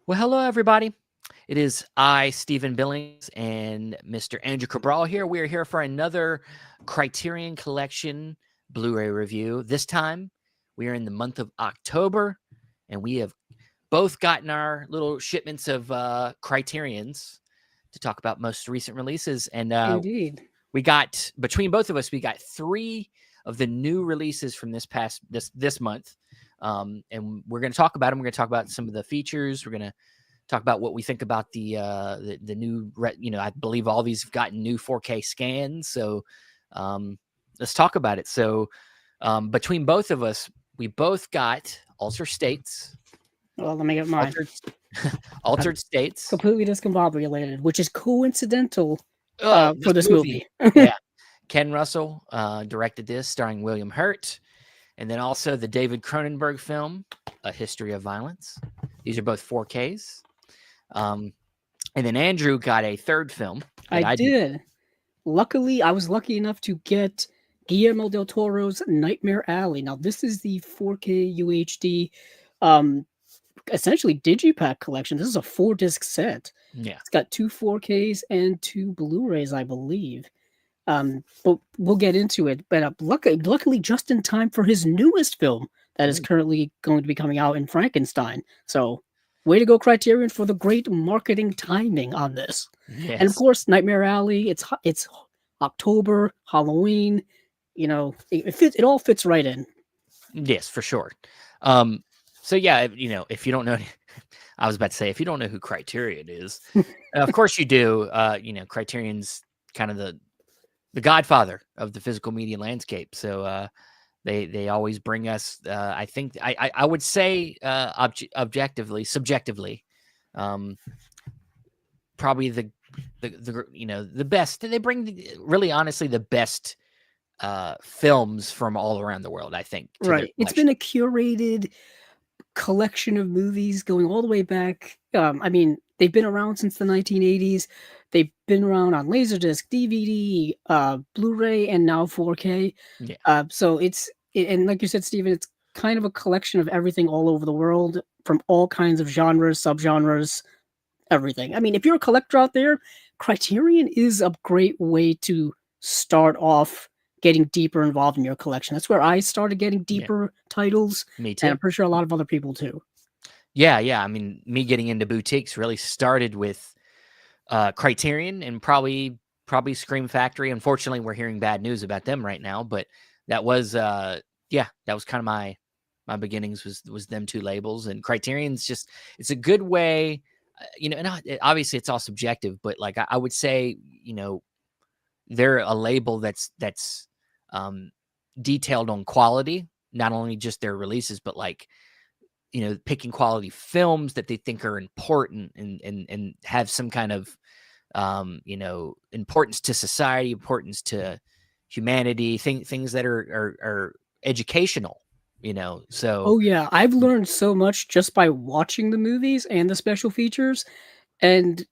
Well, hello, everybody. It is I, Stephen Billings, and Mr. Andrew Cabral here. We are here for another Criterion Collection Blu-ray review. This time, we are in the month of October, and we have both gotten our little shipments of Criterions to talk about most recent releases. And Indeed. we got, between both of us, we got 3 of the new releases from this month. And we're going to talk about them. We're going to talk about some of the features. We're going to talk about what we think about the new, I believe all these have gotten new 4K scans. So let's talk about it. So between both of us, we both got Altered States. Well, let me get mine. Altered States. Completely discombobulated, which is coincidental for this movie. Yeah. Ken Russell directed this, starring William Hurt. And then also the David Cronenberg film, A History of Violence. These are both 4Ks. And then Andrew got a third film. I did. Luckily, I was lucky enough to get Guillermo del Toro's Nightmare Alley. Now, this is the 4K UHD, essentially Digipack collection. This is a 4-disc set. Yeah. It's got 2 4Ks and 2 Blu-rays, I believe. But we'll get into it. But luckily, just in time for his newest film that is currently going to be coming out in Frankenstein. So, way to go, Criterion, for the great marketing timing on this. Yes. And of course, Nightmare Alley. It's October, Halloween. It all fits right in. Yes, for sure. So yeah, if you don't know, I was about to say, if you don't know who Criterion is, of course you do. Criterion's kind of the godfather of the physical media landscape. So they always bring us, I think I would say subjectively, probably the best. They bring really honestly the best films from all around the world, I think. Right. It's been a curated collection of movies going all the way back. They've been around since the 1980s. They've been around on Laserdisc, DVD, Blu-ray, and now 4K. Yeah. So and like you said, Stephen, it's kind of a collection of everything all over the world from all kinds of genres, subgenres, everything. I mean, if you're a collector out there, Criterion is a great way to start off getting deeper involved in your collection. That's where I started getting deeper titles. Me too. And I'm pretty sure a lot of other people too. Yeah. I mean, me getting into boutiques really started with Criterion and probably Scream Factory. Unfortunately, we're hearing bad news about them right now, but that was that was kind of my beginnings was them 2 labels. And Criterion's just, it's a good way, and obviously it's all subjective, but like I would say, they're a label that's detailed on quality, not only just their releases, but like, picking quality films that they think are important and have some kind of, importance to society, importance to humanity, things that are educational, so. Oh yeah, I've learned so much just by watching the movies and the special features. And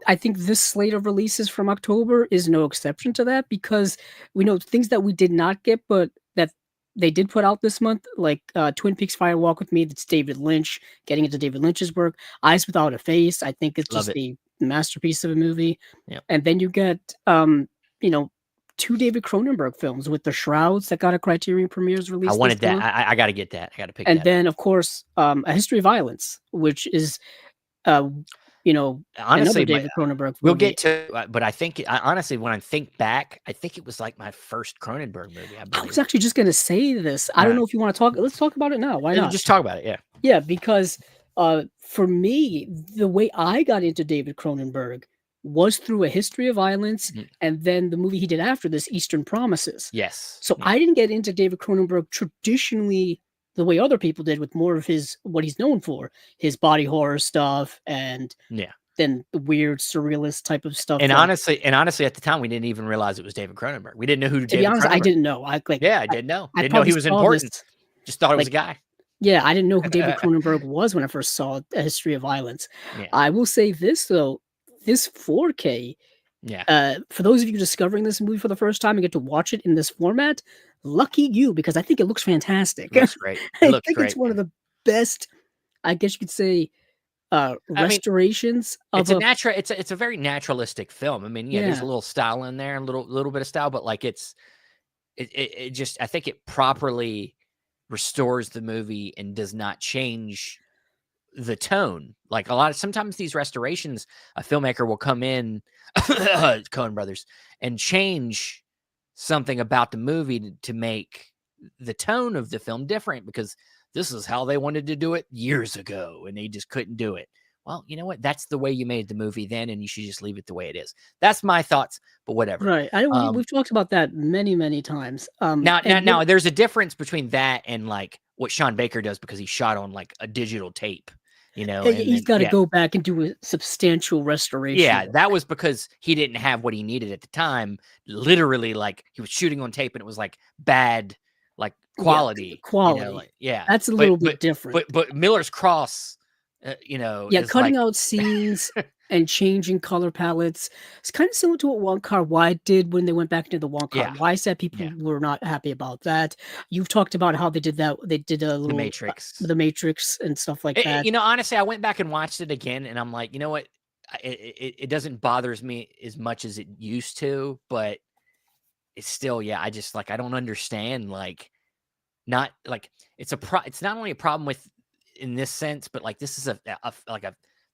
I think this slate of releases from October is no exception to that, because we know things that we did not get, but that they did put out this month, like Twin Peaks Fire Walk with Me, that's David Lynch, getting into David Lynch's work. Eyes Without a Face, I think it's just a masterpiece of a movie. Yep. And then you get, 2 David Cronenberg films with The Shrouds that got a Criterion Premieres release. I wanted that. I got to get that. I got to pick that. And then, of course, A History of Violence, which is, honestly, another David Cronenberg movie. We'll get to, but I think, honestly, when I think back, I think it was like my first Cronenberg movie. I was actually just going to say this. I don't know if you want to talk. Let's talk about it now. Why not? Just talk about it. Yeah. Yeah, because for me, the way I got into David Cronenberg was through A History of Violence, and then the movie he did after this, Eastern Promises. Yes. So I didn't get into David Cronenberg traditionally the way other people did, with more of what he's known for, his body horror stuff, and then the weird surrealist type of stuff. And honestly, at the time, we didn't even realize it was David Cronenberg. We didn't know who David Cronenberg. I didn't know. I didn't know. Didn't know he was important. Just thought it was a guy. Yeah, I didn't know who David Cronenberg was when I first saw A History of Violence. Yeah. I will say this though. This 4K, for those of you discovering this movie for the first time and get to watch it in this format, lucky you, because I think it looks fantastic. It looks great. I think it's one of the best, I guess you could say, I mean, restorations of it's a a natural. It's a very naturalistic film. I mean, yeah, there's a yeah. little style in there, a little bit of style, but like it just I think it properly restores the movie and does not change the tone. Like sometimes these restorations, a filmmaker will come in, Coen Brothers, and change something about the movie to make the tone of the film different because this is how they wanted to do it years ago and they just couldn't do it. Well, you know what? That's the way you made the movie then, and you should just leave it the way it is. That's my thoughts, but whatever. Right. We've talked about that many, many times. And Now, there's a difference between that and like what Sean Baker does because he shot on like a digital tape, and he's then got to yeah, go back and do a substantial restoration yeah, work. that was because he didn't have what he needed at the time. Literally, like he was shooting on tape and it was like bad, like Yeah, quality, quality. like yeah. That's a But little bit different. Miller's Cross, Yeah, is cutting like out scenes and changing color palettes. It's kind of similar to what Wong Kar-wai did when they went back into the Wong yeah, Kar-wai set. People yeah. were not happy about that. You've talked about how they did that. They did a The little Matrix. The Matrix and stuff like that. Honestly, I went back and watched it again, and I'm like, you know what? It doesn't bothers me as much as it used to, but it's still, yeah. I just like I don't understand. Like, not like it's not only a problem with in this sense, but like this is a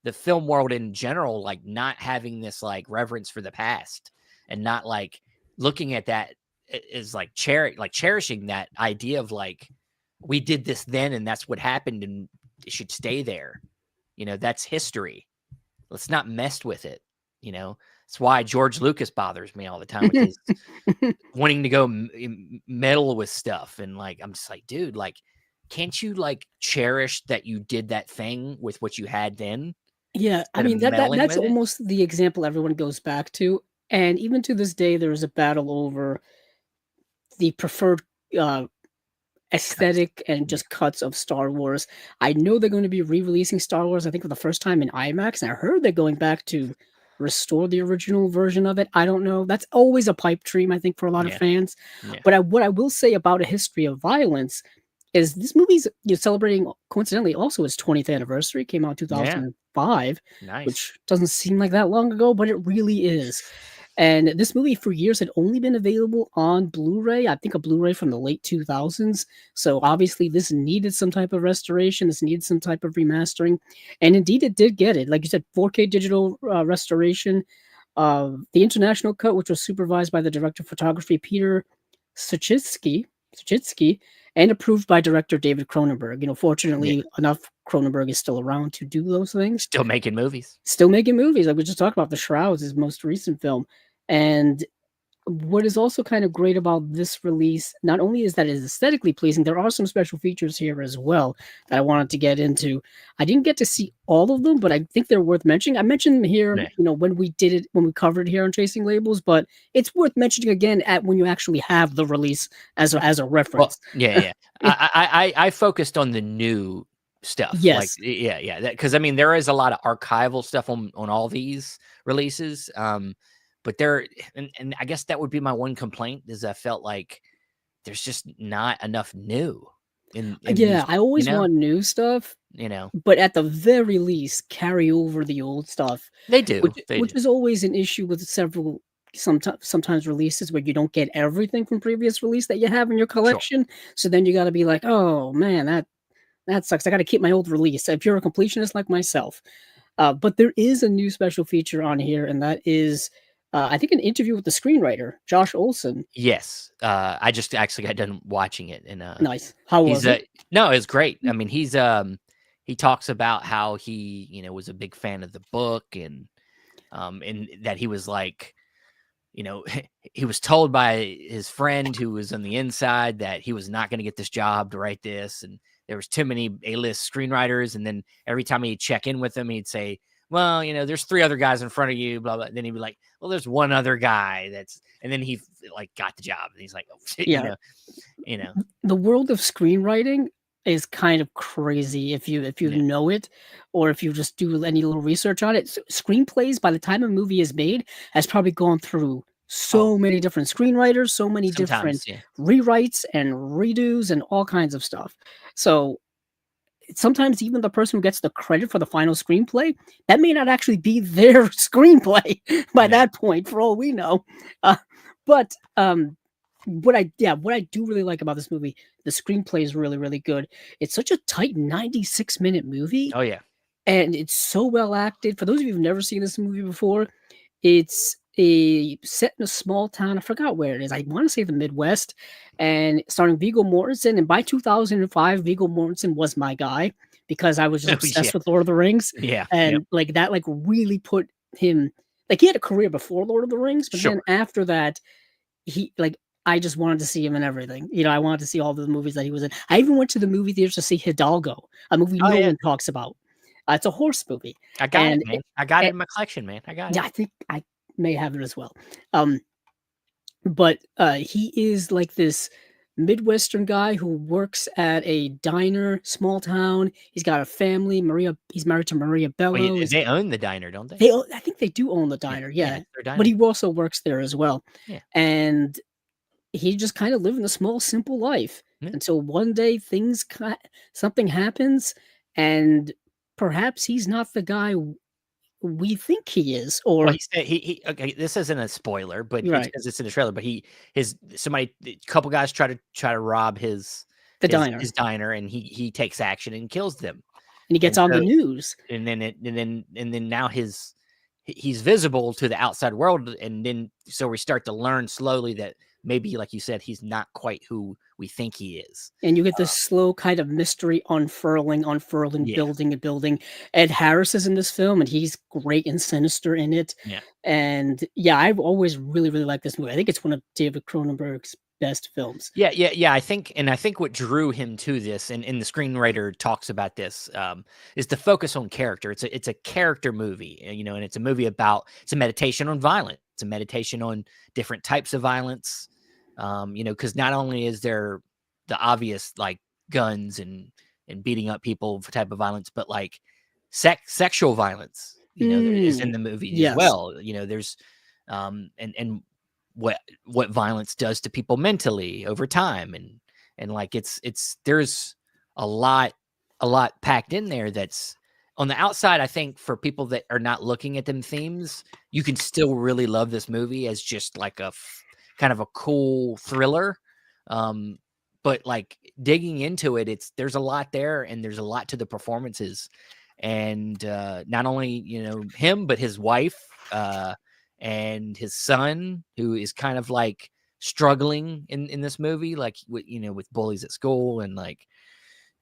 the film world in general, like not having this like reverence for the past and not like looking at that is like cherishing that idea of like we did this then and that's what happened and it should stay there. That's history. Let's not mess with it. That's why George Lucas bothers me all the time with his wanting to go meddle with stuff. And like, I'm just like, dude, like, can't you like cherish that you did that thing with what you had then Yeah, I instead of mean meddling that's with it? almost the example everyone goes back to, and even to this day, there is a battle over the preferred uh, Cuts. aesthetic and Yeah. just cuts of Star Wars. I know they're going to be re-releasing Star Wars, I think, for the first time in IMAX, and I heard they're going back to restore the original version of it. I don't know. That's always a pipe dream, I think, for a lot of Yeah. fans. Yeah. But what I will say about A History of Violence is this movie's celebrating coincidentally also its 20th anniversary. Came out in Yeah. 2005, Nice. which doesn't seem like that long ago, but it really is. And this movie for years had only been available on Blu-ray. I think a Blu-ray from the late 2000s. So obviously this needed some type of restoration. This needed some type of remastering, and indeed it did get it. Like you said, 4K digital restoration. The international cut, which was supervised by the director of photography Peter Suchitsky, and approved by director David Cronenberg. Yeah. Fortunately enough, Cronenberg is still around to do those things. Still making movies. Still making movies. Like we just talked about, The Shrouds, his most recent film. And what is also kind of great about this release, not only is that it is aesthetically pleasing, there are some special features here as well that I wanted to get into. I didn't get to see all of them, but I think they're worth mentioning. I mentioned them here, Yeah. when we covered it here on Chasing Labels, but it's worth mentioning again at when you actually have the release as a Well, reference. yeah. I focused on the new stuff. Like, Yes. yeah. Because I mean, there is a lot of archival stuff on all these releases. But and I guess that would be my one complaint is I felt like there's just not enough new in Yeah, these, I always want new stuff, you know, but at the very least, carry over the old stuff, they do, which is always an issue with several sometimes releases where you don't get everything from previous release that you have in your sure. collection. So then you got to be like, oh man, that sucks. I got to keep my old release. If you're a completionist like myself, but there is a new special feature on here, and that is, I think, an interview with the screenwriter Josh Olson. Yes. I just actually got done watching it and Nice. How he's was it? no, it's great. I mean, he talks about how he, was a big fan of the book and that he was like, he was told by his friend who was on the inside that he was not going to get this job to write this. And there was too many A-list screenwriters. And then every time he'd check in with them, he'd say, well, there's 3 other guys in front of you, blah, blah. Then he'd be like, well, there's one other guy and then he like got the job and he's like, oh shit, Yeah, the world of screenwriting is kind of crazy if you yeah. know it, or if you just do any little research on it. Screenplays, by the time a movie is made, has probably gone through Oh, so many different screenwriters, so many different sometimes. Yeah. rewrites and redos and all kinds of stuff. So sometimes even the person who gets the credit for the final screenplay, that may not actually be their screenplay by Yeah. that point, for all we know. Uh, but what I do really like about this movie, the screenplay is really, really good. It's such a tight 96-minute movie, Oh yeah. and it's so well acted. For those of you who've never seen this movie before, it's a set in a small town. I forgot where it is. I want to say the Midwest, and starring Viggo Mortensen. And by 2005, Viggo Mortensen was my guy because I was just Oh yeah. obsessed with Lord of the Rings, Yeah. Yep. and like that, like really put him. Like he had a career before Lord of the Rings, but then Sure. after that, he like I just wanted to see him in everything. You know, I wanted to see all the movies that he was in. I even went to the movie theaters to see Hidalgo, a movie Oh no yeah. one talks about. It's a horse movie, I got it, and man. I got it in my collection, man. I got it. yeah, I think I may have it as well. Um, but he is like this Midwestern guy who works at a diner, small town. He's got a family. He's married to Maria Well, Bello. they own the diner, don't they? I think they do own the Yeah. diner, Yeah. yeah. It's their But diner. he also works there as well. Yeah. And he just kind of living a small, simple life Yeah. until one day something happens, and perhaps he's not the guy we think he is, Well, or he said he okay, this isn't a spoiler, but it's right, because it's in the trailer, but a couple guys try to rob the diner, his diner, and he takes action and kills them. and he And gets on the so news. and then now he's visible to the outside world, and then so we start to learn slowly that maybe, like you said, he's not quite who we think he is. And you get this slow kind of mystery unfurling, Yeah, building and building. Ed Harris is in this film, and he's great and sinister in it. yeah. And yeah, I've always really, really liked this movie. I think it's one of David Cronenberg's best films. Yeah. I think what drew him to this, and the screenwriter talks about this, is the focus on character. It's a character movie, and it's a movie it's a meditation on violence. It's a meditation on different types of violence. Because not only is there the obvious like guns and beating up people for type of violence, but like sexual violence, there is in Mm, the movie as yes. well. There's and what violence does to people mentally over time, and like there's a lot packed in there that's on the outside. I think for people that are not looking at them themes, you can still really love this movie as just like kind of a cool thriller. But like digging into it, there's a lot there, and there's a lot to the performances, and not only him, but his wife, and his son, who is kind of like struggling in this movie, like with bullies at school, and like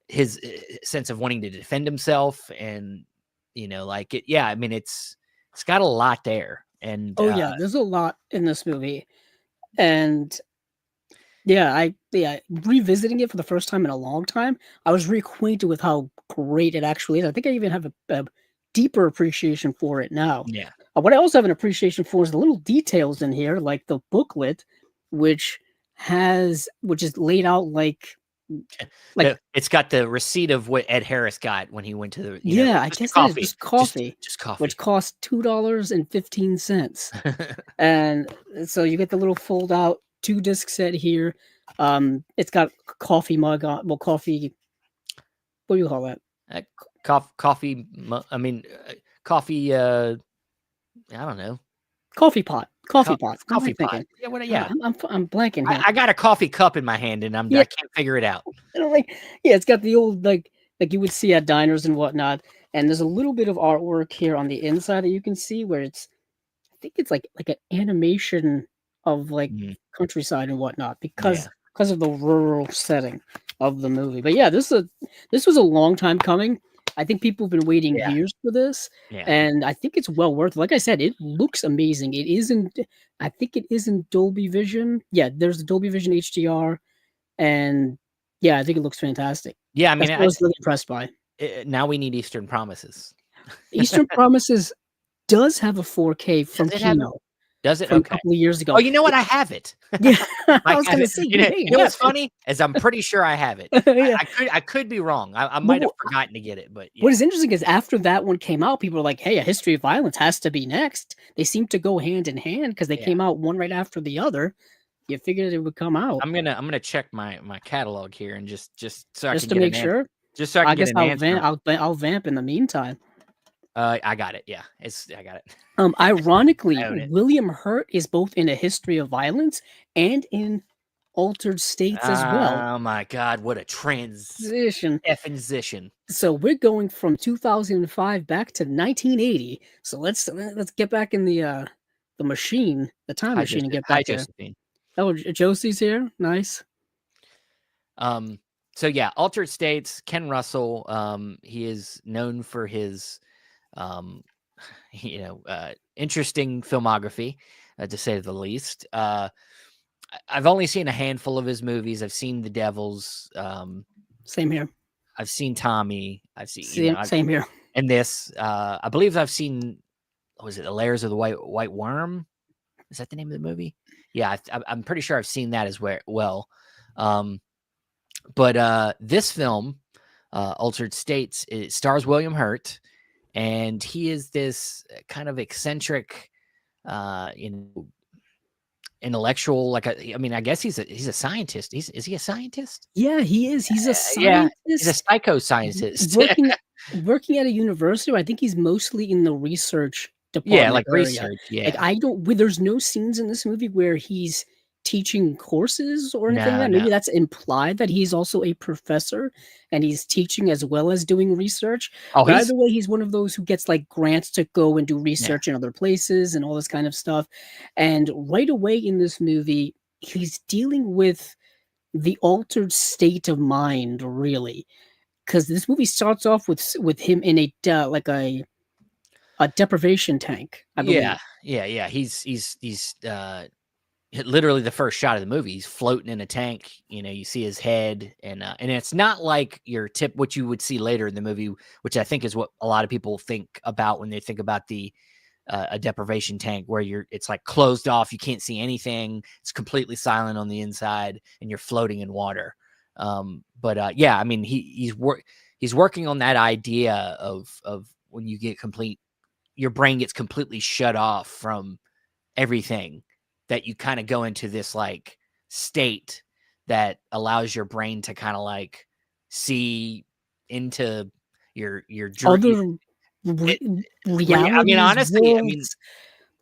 his sense of wanting to defend himself, and like it. Yeah, I mean it's got a lot there, and Oh yeah, there's a lot in this movie. And yeah, revisiting it for the first time in a long time, I was reacquainted with how great it actually is. I think I even have a deeper appreciation for it now. yeah. What I also have an appreciation for is the little details in here, like the booklet, which which is laid out like It's got the receipt of what Ed Harris got when he went to the yeah, I just guess that is coffee, just coffee, just which coffee. costs $2.15. And so you get the little fold out 2-disc set here. It's got coffee mug on, well, coffee. What do you call that? Uh, coffee. I mean, coffee. I don't know. Coffee pot. Coffee pot. What am I Coffee pot. thinking? Yeah. What? God, Yeah. I'm blanking here. I got a coffee cup in my hand, and I Yeah, can't figure it out. like yeah, it's got the old like you would see at diners and whatnot. And there's a little bit of artwork here on the inside that you can see where I think it's like an animation of like Mm, countryside and whatnot yeah. because of the rural setting of the movie. But yeah, this was a long time coming. I think people have been waiting Yeah. years for this, Yeah. and I think it's well worth it. Like I said, it looks amazing. It isn't. I think it is in Dolby Vision. Yeah, there's the Dolby Vision HDR, and yeah, I think it looks fantastic. Yeah. I mean, That's what I was really impressed by. now we need Eastern Promises. Eastern Promises does have a 4K from Does it have it? Kino Does it? from a Okay. couple of years Oh, ago. you know what? I have it. Yeah, I I was have gonna it. say you may What's have funny is I'm pretty sure I have it. it. Yeah. I could be wrong. I But might have forgotten to get it, but what yeah. is interesting is after that one came out, people were like, "Hey, A History of Violence has to be next." They seem to go hand in hand because they Yeah. came out one right after the other. You figured it would come out I'm gonna check my catalog here and just so I just can to get make an answer. sure. Just so I I can get guess an answer. I'll vamp in the meantime. I got it. Yeah, I got it. Ironically, I own it. William Hurt is both in A History of Violence and in Altered States as well. Oh my God, what a Position. transition. So we're going from 2005 back to 1980. So let's get back in the machine, the time Hi, machine, and Joseph. get Hi, back there. Josephine. Oh, Josie's here. Nice. Um, so yeah, Altered States, Ken Russell, he is known for his, um, interesting filmography, to say the least. I've only seen a handful of his movies. I've seen The Devils. Same here. I've seen Tommy. I've seen, Same here. and this, I believe I've seen, was it The Layers of the White Worm? Is that the name of the movie? Yeah, I'm pretty sure I've seen that as well. But this film, Altered States, it stars William Hurt, and he is this kind of eccentric, you know, intellectual. I mean, I guess he's a scientist. Is he a scientist? Yeah, he is. He's a Yeah, he's a scientist psycho scientist. working working at a university. I think he's mostly in the research Yeah, department like area. research. Like Yeah, I don't there's no scenes in this movie where he's teaching courses or anything like no, that. no. Maybe that's implied that he's also a professor and he's teaching as well as doing research. Oh, But he's either way, he's one of those who gets like grants to go and do yeah, research in other places and all this kind of stuff. And right away in this movie, he's dealing with the altered state of mind, really, because this movie starts off with him in like a deprivation tank, I yeah, believe. yeah. Literally the first shot of the movie. He's floating in a tank. You see his head, and it's not like your tip what you would see later in the movie, which I think is what a lot of people think about when they think about the a deprivation tank, where it's like closed off, you can't see anything, it's completely silent on the inside, and you're floating in water. But yeah, I mean, he's working on that idea of when you get your brain gets completely shut off from everything, that you kind of go into this like state that allows your brain to kind of like see into your dream. Other It, I mean, realities, honestly, I mean, worlds.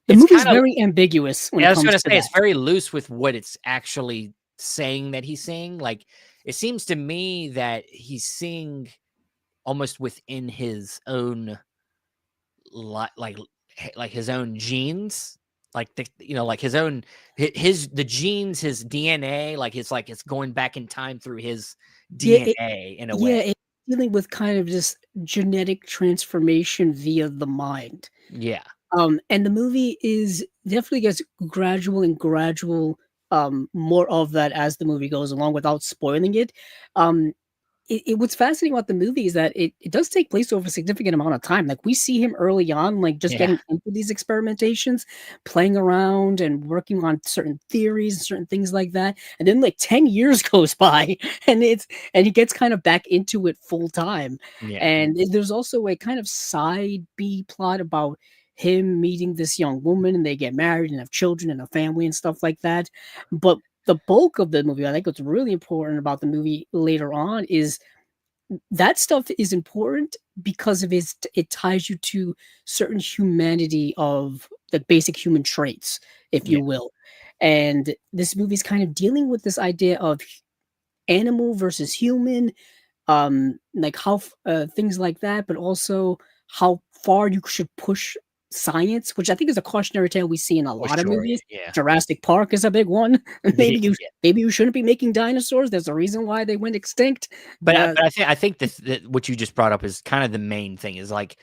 The it's movie's kind of, very ambiguous when yeah, it I was comes gonna to say it's that. very loose with what it's actually saying that he's saying. Like, it seems to me that he's seeing almost within his own like his own genes, like like his own the genes, his DNA, like it's going back in time through his Yeah, DNA in a yeah, way. it's dealing with kind of just genetic transformation via the mind. Yeah, And the movie is definitely gets gradual, more of that as the movie goes along without spoiling it. Um, what's fascinating about the movie is that it does take place over a significant amount of time. Like we see him early on, like just yeah, getting into these experimentations, playing around and working on certain theories and certain things like that. And then like 10 years goes by and he gets kind of back into it full time. yeah, And there's also a kind of side B plot about him meeting this young woman and they get married and have children and a family and stuff like that. But the bulk of the movie, I think what's really important about the movie later on is that stuff is important because of it ties you to certain humanity of the basic human traits, if yeah, you will. And this movie's kind of dealing with this idea of animal versus human, like things like that, but also how far you should push science, which I think is a cautionary tale we see in a for lot of sure. movies. Yeah, Jurassic Park is a big one. yeah. Maybe you shouldn't be making dinosaurs. There's a reason why they went extinct. But I think that what you just brought up is kind of the main thing, is like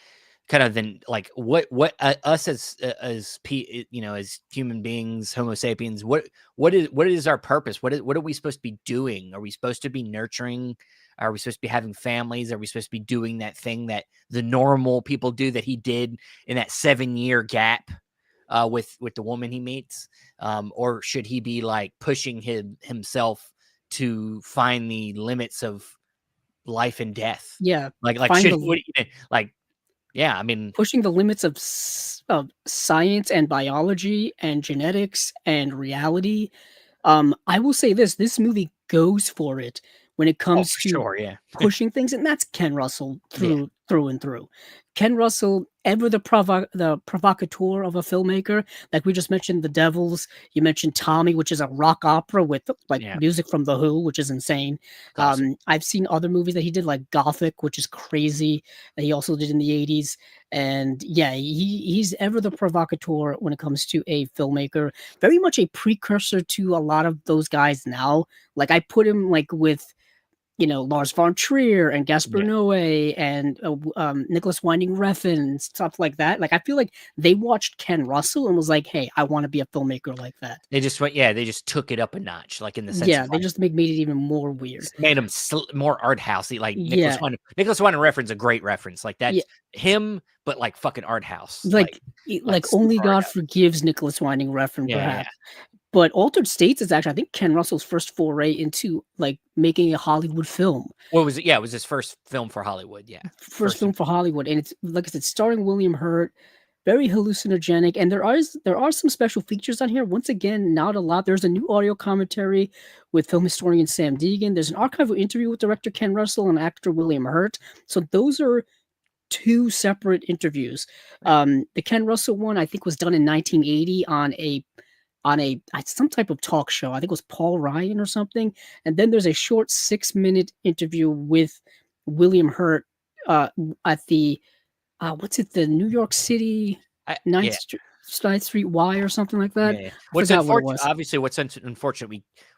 kind of then like what us as human beings, Homo sapiens, what is our purpose? What are we supposed to be doing? Are we supposed to be nurturing? Are we supposed to be having families? Are we supposed to be doing that thing that the normal people do, that he did in that 7-year gap with the woman he meets? Or should he be like pushing himself to find the limits of life and death? Yeah, Like find should the like, yeah, I mean, pushing the limits of science and biology and genetics and reality. I will say this movie goes for it when it Oh, comes for to sure, yeah. pushing things, and that's Ken Russell Yeah, through and through. Ken Russell, ever the provocateur of a filmmaker, like we just mentioned, The Devils. You mentioned Tommy, which is a rock opera with like yeah, music from The Who, which is insane. it's awesome. I've seen other movies that he did, like Gothic, which is crazy, that he also did in the '80s. And yeah, he's ever the provocateur when it comes to a filmmaker. Very much a precursor to a lot of those guys now. Like I put him like with Lars von Trier and Gaspar Yeah. Noé and Nicholas Winding Refn and stuff like that. Like I feel like they watched Ken Russell and was like, "Hey, I want to be a filmmaker like that." They just took it up a notch, like, in the sense of, Yeah, they like, just made it even more weird. made him more art housey, like Yeah, Nicholas Winding Refn's a great reference, like, yeah, that's him, but, like, fucking art house, like, like only super art God house. forgives Nicholas Winding Refn, Yeah, yeah. perhaps. But Altered States is actually, I think, Ken Russell's first foray into like making a Hollywood film. What was it? Yeah, it was his first film for Hollywood, yeah. First First film and for Hollywood, and it's like I said, starring William Hurt, very hallucinogenic, and there are some special features on here. Once again, not a lot. There's a new audio commentary with film historian Sam Deegan. There's an archival interview with director Ken Russell and actor William Hurt. So those are two separate interviews. right. The Ken Russell one I think was done in 1980 on a some type of talk show. I think it was Paul Ryan or something. And then there's a short 6-minute interview with William Hurt at the what's it, the New York City Yeah. 9th Street Y or something like that. Yeah, yeah. I What's forgot what it unfortunate, was. obviously, unfortunate,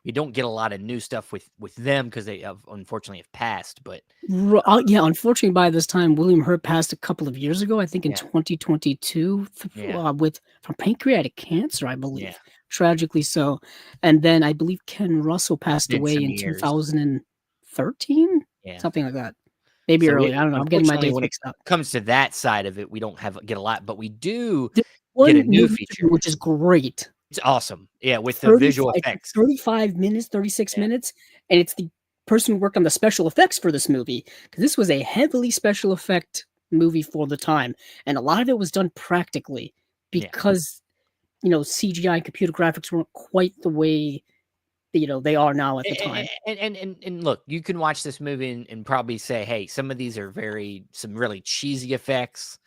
we don't get a lot of new stuff with them because they have unfortunately have passed, but Yeah, unfortunately, by this time, William Hurt passed a couple of years ago. I think in yeah, 2022, yeah, with from pancreatic cancer, I yeah. believe, tragically so. And then I believe Ken Russell It's passed been away some in years. 2013, Yeah. something like that. Maybe So early. we I don't know. I'm getting my unfortunately, dates when it mixed up. comes to that side of it, we don't get a lot, but we do There's get one a new new interview, feature. which is great. It's awesome. Yeah, with the 35 visual it's like effects. 35 minutes, 36 Yeah, minutes, and it's the person who worked on the special effects for this movie, because this was a heavily special effect movie for the time, and a lot of it was done practically yeah. because, CGI and computer graphics weren't quite the way, they are now at the time. And look, you can watch this movie and probably say, hey, some of these are some really cheesy effects,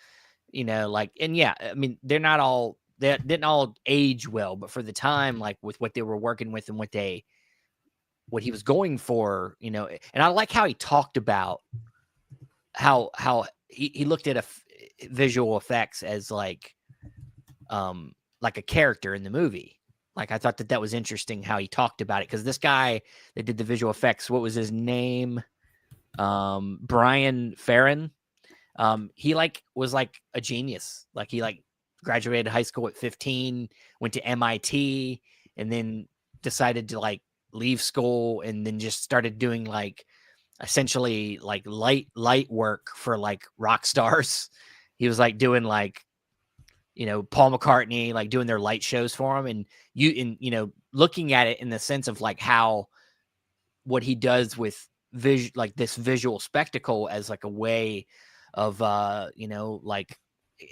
like, and yeah, I mean, they didn't all age well, but for the time, like with what they were working with and what he was going for, and I like how he talked about how he looked at visual effects as like a character in the movie. Like I thought that was interesting how he talked about it, because this guy that did the visual effects, what was his name? Brian Farron. He was like a genius. Like he graduated high school at 15, went to MIT, and then decided to leave school and then just started doing essentially light work for rock stars. He was doing Paul McCartney, doing their light shows for him. And looking at it in the sense of how what he does with this visual spectacle as a way of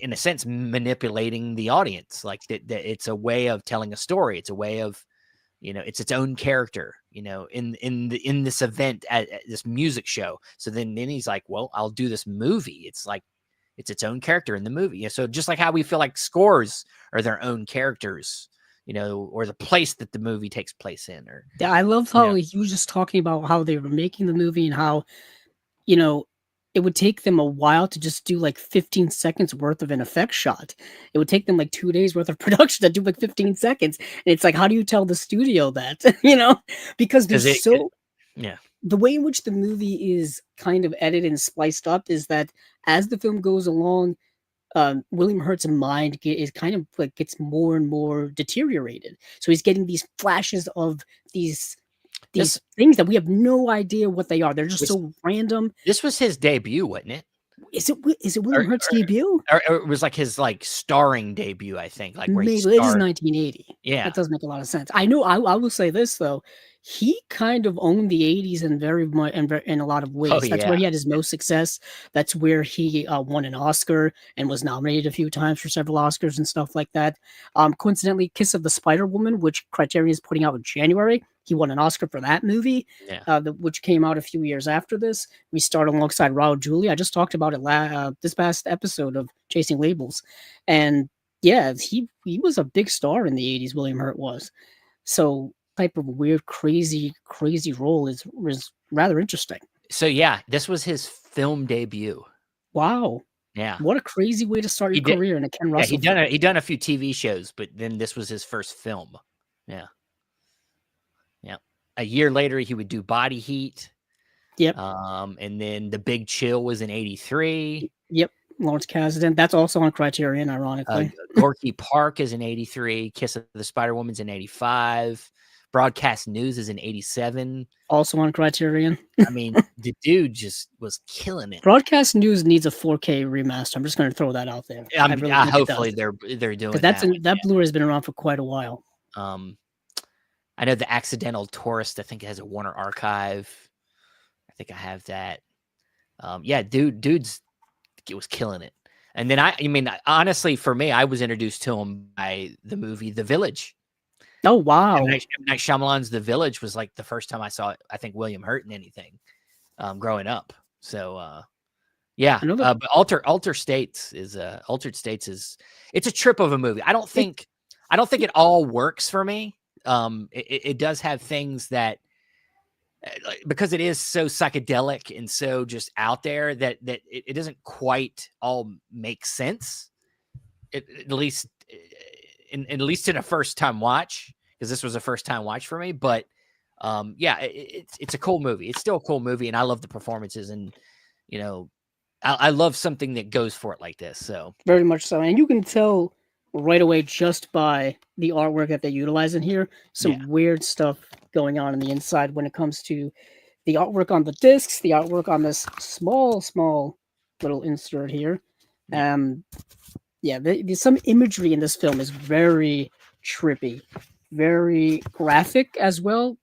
in a sense manipulating the audience, that it's a way of telling a story. It's a way of, it's its own character, in this event at this music show. So then he's like, well, I'll do this movie. It's its own character in the movie. So just like how we feel like scores are their own characters, or the place that the movie takes place in, or, Yeah, I love you how know, he was just talking about how they were making the movie and how, you know, it would take them a while to just do like 15 seconds worth of an effect shot. It would take them like 2 days worth of production to do like 15 seconds. And it's like, how do you tell the studio that? Because because there's it, so yeah, the way in which the movie is kind of edited and spliced up is that as the film goes along, William Hurt's mind is kind of like gets more and more deteriorated. So he's getting these flashes of these this these things that we have no idea what they are. They're just was so random. this was his debut, wasn't it? Is it Or, William Hurt's debut? or it was his Maybe starring debut, I think, where he it is starred. 1980. Yeah. That does make a lot of sense. I know. I will say this though, he kind of owned the '80s in very much in a lot of Oh ways. That's where yeah. he had his most success. That's where he won an Oscar and was nominated a few times for several Oscars and stuff like that. Coincidentally, Kiss of the Spider Woman, which Criterion is putting out in January, he won an Oscar for that movie, Yeah. which came out a few years after this. We starred alongside Raul Julia. I just talked about it this past episode of Chasing Labels, and yeah, he was a big star in the '80s. William Hurt was. So type of weird, crazy role is rather interesting. So yeah, this was his film debut. Wow, Yeah. what a crazy way to start He your did. career in a Ken Yeah, Russell film. he done a few TV shows, but then this was his first film. Yeah. Yeah. A year later, he would do Body Heat. Yep, And then The Big Chill was in '83. yep. Lawrence Kasdan. That's also on Criterion, ironically. Gorky Park is in '83. Kiss of the Spider Woman's in '85. Broadcast News is in '87. Also on Criterion. I mean, the dude just was killing it. Broadcast News needs a 4K remaster. I'm just going to throw that out there. I really think hopefully it does. they're doing Because that. that Blu-ray's been around for quite a while. I know The Accidental Tourist, I think it has a Warner Archive. I think I have that. Yeah, dude's it was killing it. And then I mean, honestly, for me, I was introduced to him by the movie The Village. Oh wow! M. Night Shyamalan's The Village was like the first time I saw it. I think William Hurt in anything, growing up. So yeah, but Altered States is it's a trip of a movie. I don't think it all works for me. It does have things that, because it is so psychedelic and so just out there, that it doesn't quite all make sense. At least in a first time watch, because this was a first time watch for me. But yeah, it's a cool movie. It's still a cool movie, and I love the performances, and I love something that goes for it like this. So very much so, and you can tell right away just by the artwork that they utilize in here. Some weird stuff going on the inside when it comes to the artwork on the discs, the artwork on this small little insert here. Some imagery in this film is very trippy, very graphic as well.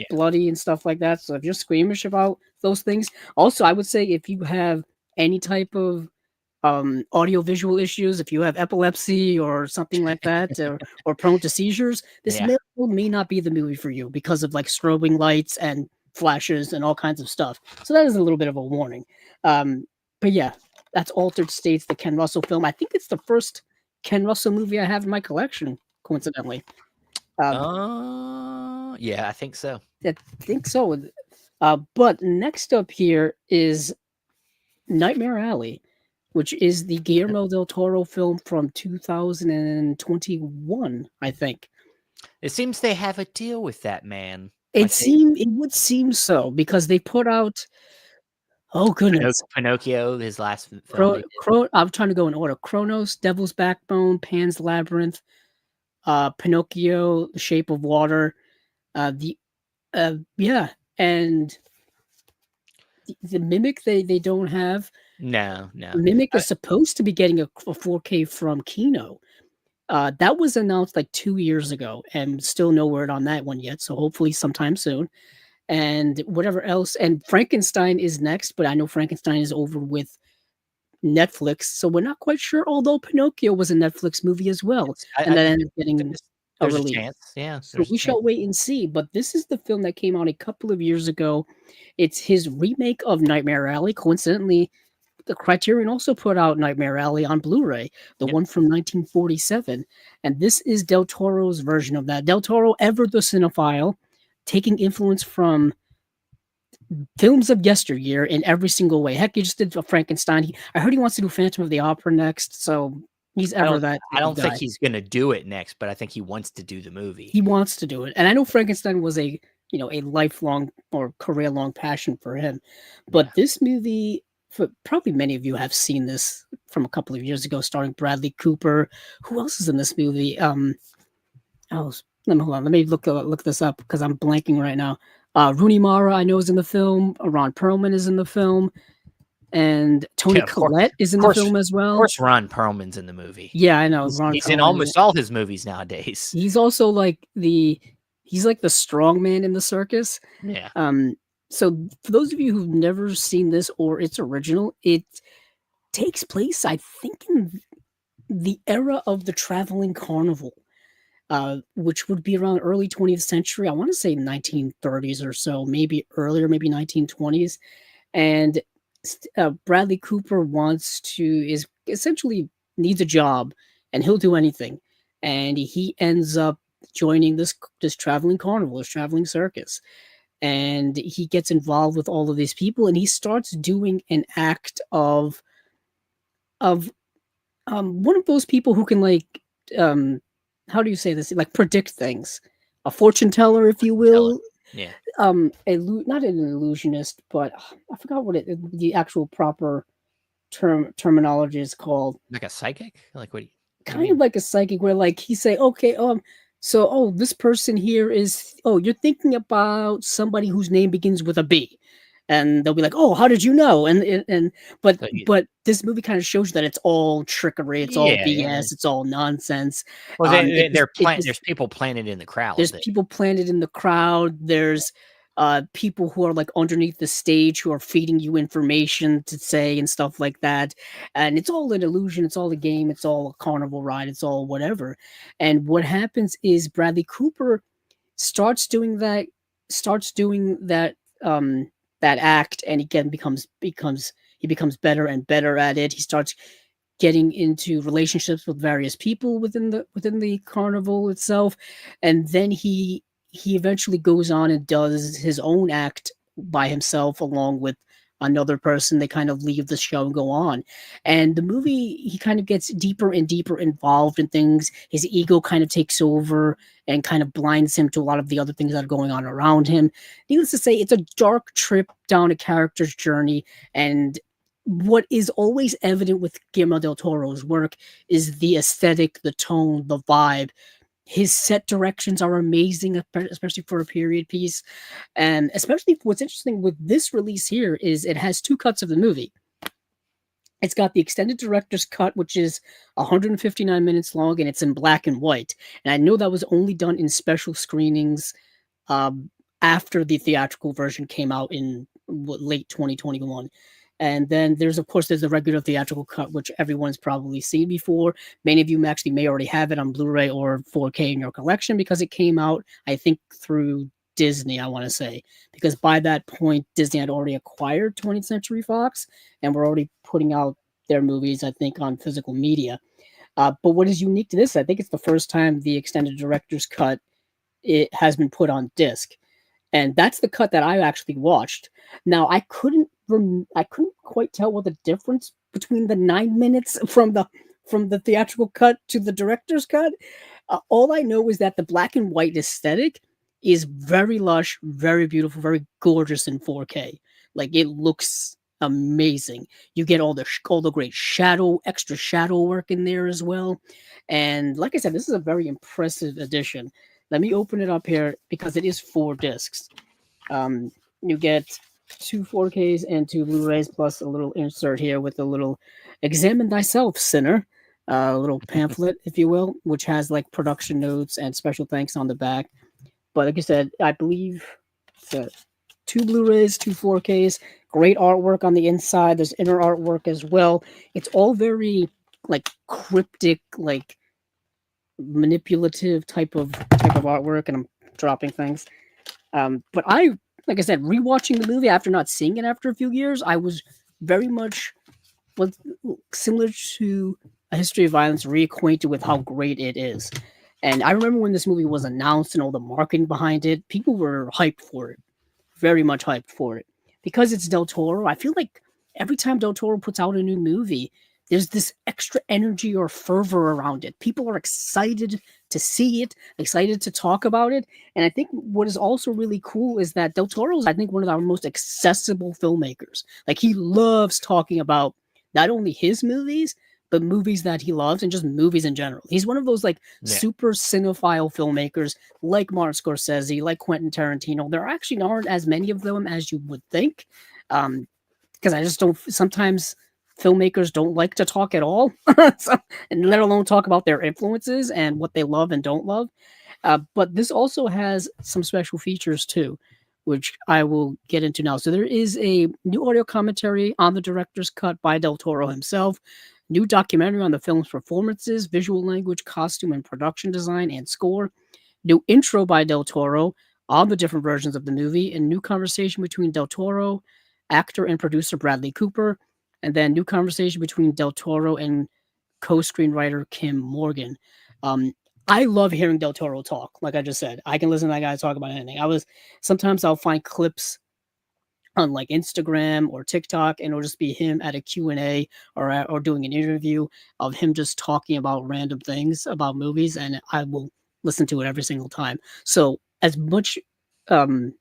Bloody and stuff like that. So if you're squeamish about those things, also I would say if you have any type of audio visual issues, if you have epilepsy or something like that, or prone to seizures, this may not be the movie for you because of like strobing lights and flashes and all kinds of stuff. So that is a little bit of a warning. But yeah, that's Altered States, the Ken Russell film. I think it's the first Ken Russell movie I have in my collection, coincidentally. Yeah, I think so. I think so. But next up here is Nightmare Alley, which is the Guillermo del Toro film from 2021, I think. It seems they have a deal with that man. It would seem so, because they put out, oh goodness, Pinocchio, his last film. I'm trying to go in order. Kronos, Devil's Backbone, Pan's Labyrinth, Pinocchio, The Shape of Water, and the Mimic they don't have. No. Mimic is supposed to be getting a 4K from Kino. That was announced like 2 years ago, and still no word on that one yet. So hopefully sometime soon. And whatever else. And Frankenstein is next, but I know Frankenstein is over with Netflix, so we're not quite sure. Although Pinocchio was a Netflix movie as well, and then ended up getting a release. Chance. Yeah, so we shall wait and see. But this is the film that came out a couple of years ago. It's his remake of Nightmare Alley. Coincidentally, the Criterion also put out Nightmare Alley on Blu-ray, the one from 1947. And this is Del Toro's version of that. Del Toro, ever the cinephile, taking influence from films of yesteryear in every single way. Heck, he just did Frankenstein. I heard he wants to do Phantom of the Opera next, so he's ever that. I don't think he's going to do it next, but I think he wants to do the movie. He wants to do it. And I know Frankenstein was a lifelong or career-long passion for him. But this movie, probably many of you have seen this from a couple of years ago, starring Bradley Cooper. Who else is in this movie? Let me look this up because I'm blanking right now. Rooney Mara, I know, is in the film. Ron Perlman is in the film. And Toni Collette is in the film as well. Of course, Ron Perlman's in the movie. Yeah, I know. He's in almost all his movies nowadays. He's also like the strong man in the circus. Yeah. So for those of you who've never seen this or its original, it takes place, I think, in the era of the traveling carnival. which would be around early 20th century. I want to say 1930s or so, maybe earlier, maybe 1920s. And Bradley Cooper is essentially needs a job, and he'll do anything. And he ends up joining this traveling carnival, this traveling circus, and he gets involved with all of these people, and he starts doing an act of one of those people who can um how do you say this, like predict things, a fortune teller, if you Teller. will. Yeah. Not an illusionist, but I forgot what the actual proper terminology is called. Like a psychic? Like what do you Kind of mean? like a psychic, where like he say, okay, so this person here is, you're thinking about somebody whose name begins with a B, and they'll be like, oh, how did you know? And but So this movie kind of shows you that it's all trickery, it's all yeah, yeah. BS, it's all nonsense. Well, It just there's people planted in the crowd there's that people planted in the crowd. There's people who are like underneath the stage who are feeding you information to say and stuff like that. And it's all an illusion. It's all a game. It's all a carnival ride. It's all whatever. And what happens is Bradley Cooper starts doing that, starts doing that, that act, and again he becomes better and better at it. He starts getting into relationships with various people within the carnival itself, and then he eventually goes on and does his own act by himself along with another person. They kind of leave the show and go on, and the movie, he kind of gets deeper and deeper involved in things. His ego kind of takes over and kind of blinds him to a lot of the other things that are going on around him. Needless to say, it's a dark trip down a character's journey. And what is always evident with Guillermo del Toro's work is the aesthetic, the tone, the vibe. His set directions are amazing, especially for a period piece. And especially what's interesting with this release here is it has two cuts of the movie. It's got the extended director's cut, which is 159 minutes long, and it's in black and white. And I know that was only done in special screenings um, after the theatrical version came out in late 2021. And then there's, of course, there's the regular theatrical cut, which everyone's probably seen before. Many of you actually may already have it on Blu-ray or 4K in your collection because it came out, I think, through Disney, I want to say, because by that point, Disney had already acquired 20th Century Fox and were already putting out their movies, I think, on physical media. But what is unique to this, I think it's the first time the extended director's cut it has been put on disc, and that's the cut that I actually watched. Now I couldn't quite tell what the difference between the 9 minutes from the theatrical cut to the director's cut. All I know is that the black and white aesthetic is very lush, very beautiful, very gorgeous in 4K. Like it looks amazing. You get all the great extra shadow work in there as well. And like I said, this is a very impressive edition. Let me open it up here because it is 4 discs. You get two 4Ks and two Blu-rays plus a little insert here with a little "Examine Thyself, Sinner," a little pamphlet, if you will, which has like production notes and special thanks on the back. But like I said, I believe it's two Blu-rays, two 4Ks, great artwork on the inside. There's inner artwork as well. It's all very like cryptic, like manipulative type of artwork, and I'm dropping things. But like I said, rewatching the movie after not seeing it after a few years, I was very much was similar to A History of Violence, reacquainted with how great it is. And I remember when this movie was announced and all the marketing behind it, people were hyped for it, very much hyped for it. Because it's Del Toro, I feel like every time Del Toro puts out a new movie, there's this extra energy or fervor around it. People are excited to see it, excited to talk about it. And I think what is also really cool is that Del Toro is, I think, one of our most accessible filmmakers. Like, he loves talking about not only his movies, but movies that he loves and just movies in general. He's one of those like yeah. super cinephile filmmakers like Martin Scorsese, like Quentin Tarantino. There actually aren't as many of them as you would think. Because I just don't, sometimes filmmakers don't like to talk at all, so, and let alone talk about their influences and what they love and don't love. But this also has some special features too, which I will get into now. So there is a new audio commentary on the director's cut by Del Toro himself. new documentary on the film's performances, visual language, costume and production design, and score, new intro by Del Toro on the different versions of the movie, and new conversation between Del Toro, actor and producer Bradley Cooper, and then new conversation between Del Toro and co-screenwriter Kim Morgan. Um, I love hearing Del Toro talk. Like I just said, I can listen to that guy talk about anything. Sometimes I'll find clips on like Instagram or TikTok, and it'll just be him at a Q&A or doing an interview of him just talking about random things about movies, and I will listen to it every single time. Um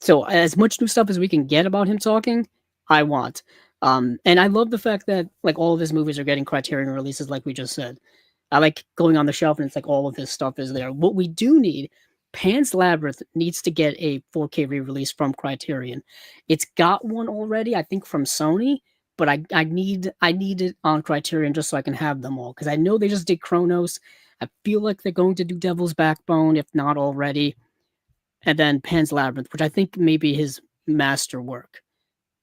so as much new stuff as we can get about him talking, I want. And I love the fact that like all of his movies are getting Criterion releases, like we just said. I like going on the shelf and it's like all of his stuff is there. What we do need, Pan's Labyrinth needs to get a 4K re-release from Criterion. It's got one already, I think, from Sony, but I need it on Criterion just so I can have them all because I know they just did Chronos. I feel like they're going to do Devil's Backbone, if not already, and then Pan's Labyrinth, which I think may be his masterwork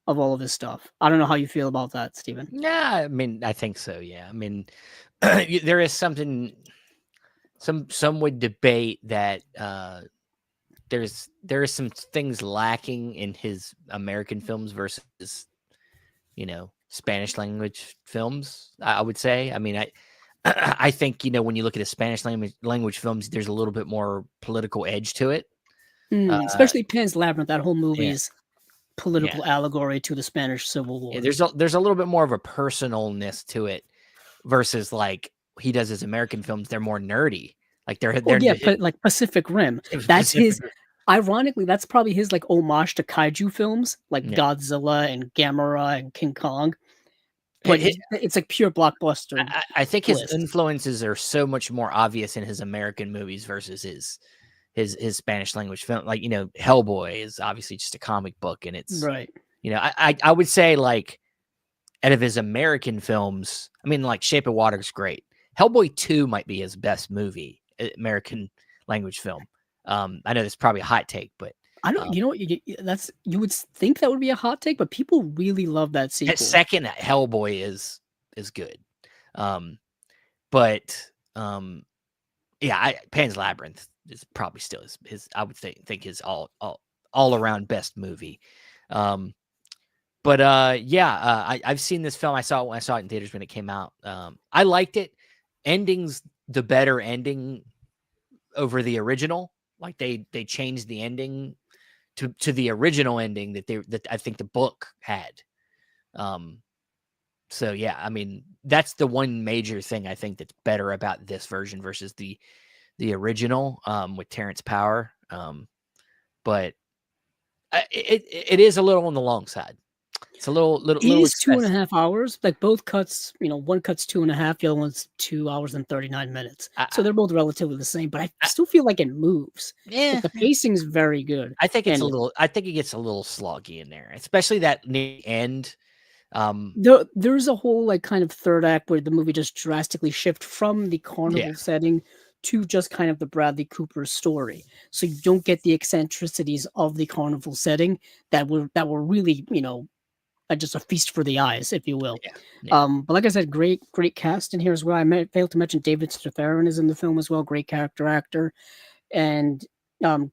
of all of his stuff. I don't know how you feel about that, Steven. Yeah, I mean, I think so. Yeah, I mean, there is something. Some would debate that there is some things lacking in his American films versus, Spanish language films. I would say. I mean, I think when you look at his Spanish language films, there's a little bit more political edge to it. Especially Pan's Labyrinth. That whole movie Yeah, is yeah. political allegory to the Spanish Civil War. Yeah, there's a little bit more of a personalness to it versus like he does his American films. They're more nerdy. Like they're but like Pacific Rim. That's his. Ironically, that's probably his like homage to kaiju films like Yeah. Godzilla and Gamera and King Kong. But it's like pure blockbuster. I think his influences are so much more obvious in his American movies versus his Spanish language film. Like Hellboy is obviously just a comic book, and it's right. I would say like out of his American films, I mean like Shape of Water is great. Hellboy 2 might be his best movie, American language film. I know that's probably a hot take, but I don't. You would think that would be a hot take, but people really love that sequel. That second Hellboy is good, but Pan's Labyrinth is probably still his I would think his all around best movie. I've seen this film. I saw it in theaters when it came out. I liked it. Ending's the better ending over the original. Like they changed the ending to the original ending that I think the book had. So yeah, I mean that's the one major thing I think that's better about this version versus the original with Terrence Power. But it is a little on the long side. It's a little. It is 2.5 hours. Like both cuts, one cut's 2.5, the other one's 2 hours and 39 minutes. So they're both relatively the same, but I still feel like it moves. Yeah, like the pacing's very good. I think it's I think it gets a little sloggy in there, especially that near the end. There's a whole like kind of third act where the movie just drastically shifts from the carnival setting to just kind of the Bradley Cooper story. So you don't get the eccentricities of the carnival setting that were really, just a feast for the eyes, if you will. But like I said, great cast in here as well. I failed to mention David Strathairn is in the film as well. Great character actor. And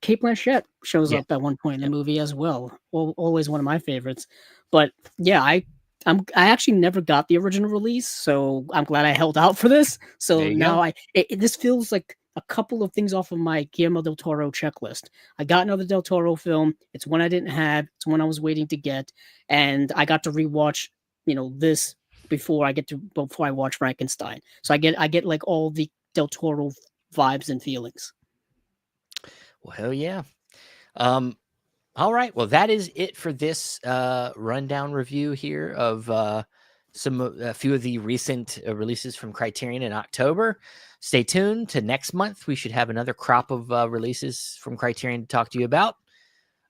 Cate Blanchett shows up at one point in the movie as well. Always one of my favorites. But yeah, I actually never got the original release, so I'm glad I held out for this. So now this feels like a couple of things off of my Guillermo del Toro checklist. I got another del Toro film. It's one I didn't have. It's one I was waiting to get, and I got to rewatch, this before I watch Frankenstein. So I get like all the del Toro vibes and feelings. Well, hell yeah. All right. Well, that is it for this rundown review here of a few of the recent releases from Criterion in October. Stay tuned to next month. We should have another crop of releases from Criterion to talk to you about.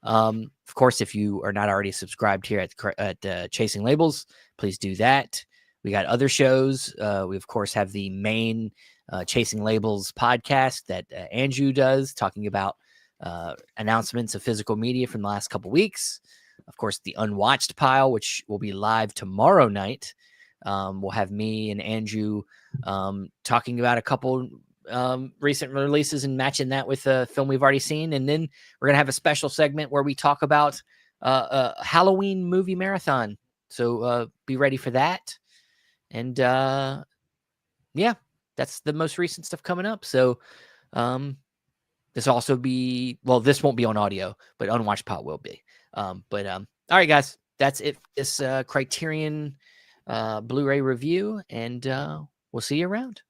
Of course, if you are not already subscribed here at Chasing Labels, please do that. We got other shows. We, of course, have the main Chasing Labels podcast that Andrew does, talking about announcements of physical media from the last couple weeks. Of course, the Unwatched pile, which will be live tomorrow night We'll have me and Andrew talking about a couple recent releases and matching that with a film we've already seen. And then we're going to have a special segment where we talk about Halloween movie marathon. So be ready for that. And yeah, that's the most recent stuff coming up. So this also be, well, this won't be on audio, but Unwatched Pot will be. All right, guys, that's it. This Criterion Blu-ray review, and we'll see you around.